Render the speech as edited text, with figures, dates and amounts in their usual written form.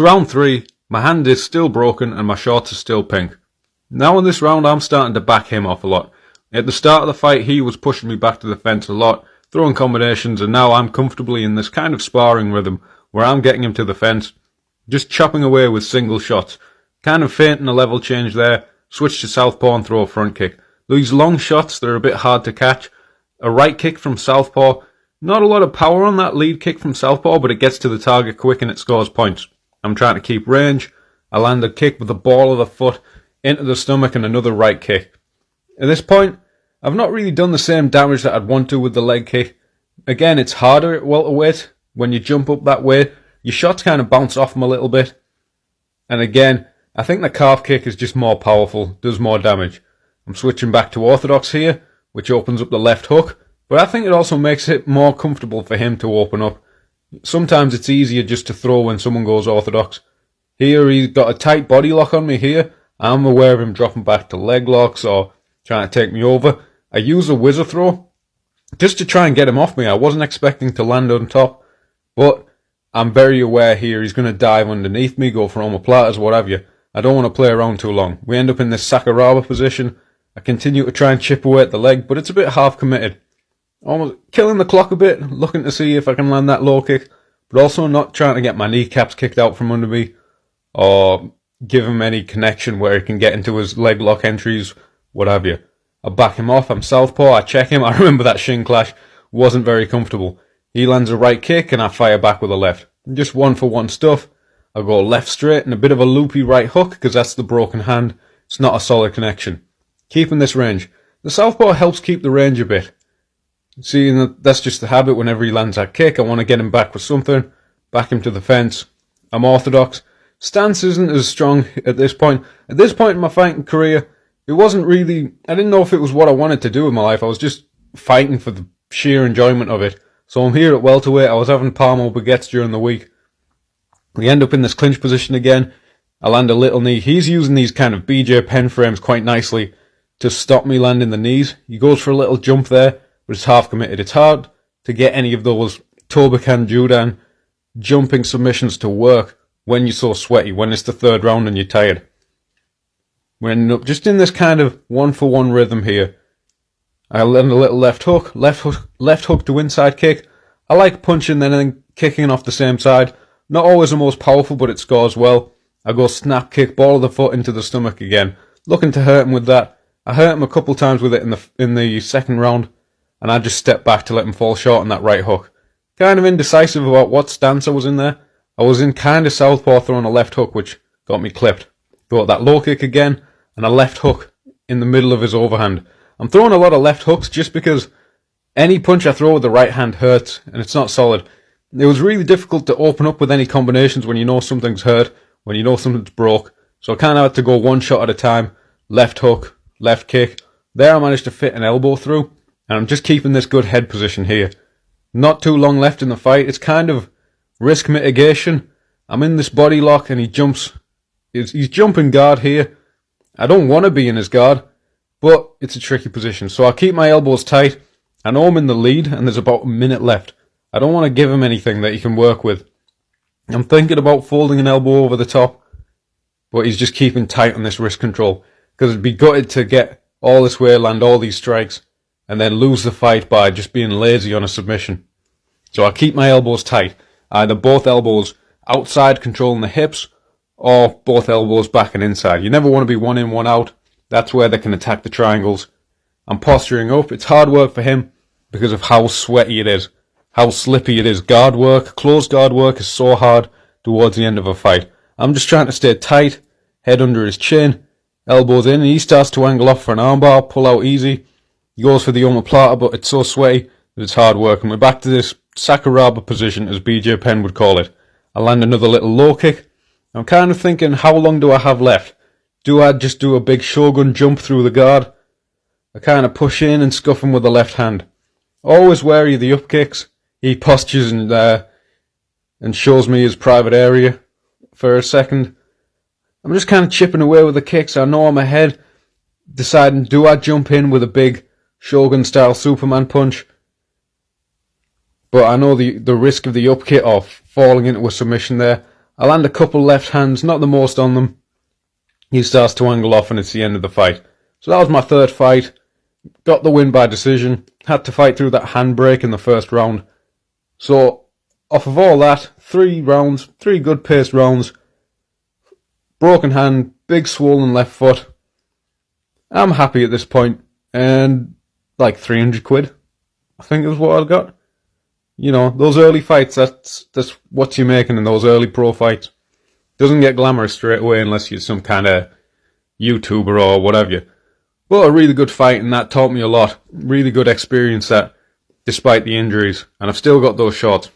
round 3, my hand is still broken and my shorts are still pink. Now in this round I'm starting to back him off a lot. At the start of the fight he was pushing me back to the fence a lot, throwing combinations, and now I'm comfortably in this kind of sparring rhythm where I'm getting him to the fence, just chopping away with single shots. Kind of feinting a level change there, switch to southpaw and throw a front kick. These long shots, they're a bit hard to catch. A right kick from southpaw, not a lot of power on that lead kick from southpaw, but it gets to the target quick and it scores points. I'm trying to keep range. I land a kick with the ball of the foot into the stomach and another right kick. At this point, I've not really done the same damage that I'd want to with the leg kick. Again, it's harder at welterweight. When you jump up that way, your shots kind of bounce off them a little bit. And again, I think the calf kick is just more powerful, does more damage. I'm switching back to orthodox here, which opens up the left hook, but I think it also makes it more comfortable for him to open up. Sometimes it's easier just to throw when someone goes orthodox. Here he's got a tight body lock on me here. I'm aware of him dropping back to leg locks or trying to take me over. I use a whizzer throw just to try and get him off me. I wasn't expecting to land on top, but I'm very aware here he's going to dive underneath me, go for omoplatas, what have you. I don't want to play around too long. We end up in this Sakuraba position. I continue to try and chip away at the leg, but it's a bit half committed. Almost killing the clock a bit, looking to see if I can land that low kick, but also not trying to get my kneecaps kicked out from under me or give him any connection where he can get into his leg lock entries, what have you. I back him off, I'm southpaw, I check him. I remember that shin clash, wasn't very comfortable. He lands a right kick and I fire back with a left. Just 1-for-1 stuff. I go left straight and a bit of a loopy right hook because that's the broken hand. It's not a solid connection. Keeping this range. The southpaw helps keep the range a bit. See, that's just the habit. Whenever he lands that kick, I want to get him back with something. Back him to the fence. I'm orthodox. Stance isn't as strong at this point. At this point in my fighting career, it wasn't really... I didn't know if it was what I wanted to do in my life. I was just fighting for the sheer enjoyment of it. So I'm here at welterweight. I was having palmo baguettes during the week. We end up in this clinch position again. I land a little knee. He's using these kind of BJ pen frames quite nicely to stop me landing the knees. He goes for a little jump there, but it's half committed. It's hard to get any of those Tobakan Judan jumping submissions to work when you're so sweaty, when it's the third round and you're tired. We're ending up just in this kind of 1-for-1 rhythm here. I land a little left hook to inside kick. I like punching then kicking off the same side. Not always the most powerful, but it scores well. I go snap kick, ball of the foot into the stomach again. Looking to hurt him with that. I hurt him a couple times with it in the second round, and I just stepped back to let him fall short on that right hook. Kind of indecisive about what stance I was in there. I was in kind of southpaw throwing a left hook, which got me clipped. Got that low kick again, and a left hook in the middle of his overhand. I'm throwing a lot of left hooks just because any punch I throw with the right hand hurts, and it's not solid. It was really difficult to open up with any combinations when you know something's hurt, when you know something's broke. So I kind of had to go one shot at a time. Left hook, left kick. There I managed to fit an elbow through, and I'm just keeping this good head position here. Not too long left in the fight. It's kind of risk mitigation. I'm in this body lock and he jumps. He's jumping guard here. I don't want to be in his guard, but it's a tricky position. So I keep my elbows tight. I know I'm in the lead and there's about a minute left. I don't want to give him anything that he can work with. I'm thinking about folding an elbow over the top, but he's just keeping tight on this wrist control. Because it'd be gutted to get all this way, land all these strikes, and then lose the fight by just being lazy on a submission. So I keep my elbows tight. Either both elbows outside controlling the hips, or both elbows back and inside. You never want to be one in, one out. That's where they can attack the triangles. I'm posturing up. It's hard work for him because of how sweaty it is. How slippy it is. Guard work, closed guard work is so hard towards the end of a fight. I'm just trying to stay tight, head under his chin, elbows in, and he starts to angle off for an armbar, pull out easy. He goes for the omoplata, but it's so sweaty that it's hard work. And we're back to this Sakuraba position, as BJ Penn would call it. I land another little low kick. I'm kind of thinking, how long do I have left? Do I just do a big shogun jump through the guard? I kind of push in and scuff him with the left hand. Always wary of the up kicks. He postures and shows me his private area for a second. I'm just kind of chipping away with the kicks. I know I'm ahead, deciding, do I jump in with a big Shogun-style Superman punch? But I know the risk of the up kick or falling into a submission there. I land a couple left hands, not the most on them. He starts to angle off and it's the end of the fight. So that was my third fight. Got the win by decision. Had to fight through that handbrake in the first round. So, off of all that, 3 rounds, 3 good paced rounds. Broken hand, big swollen left foot. I'm happy at this point. And like 300 quid, I think is what I got. You know, those early fights, that's what you're making in those early pro fights. Doesn't get glamorous straight away unless you're some kind of YouTuber or whatever. But a really good fight, and that taught me a lot. Really good experience that, despite the injuries. And I've still got those shots.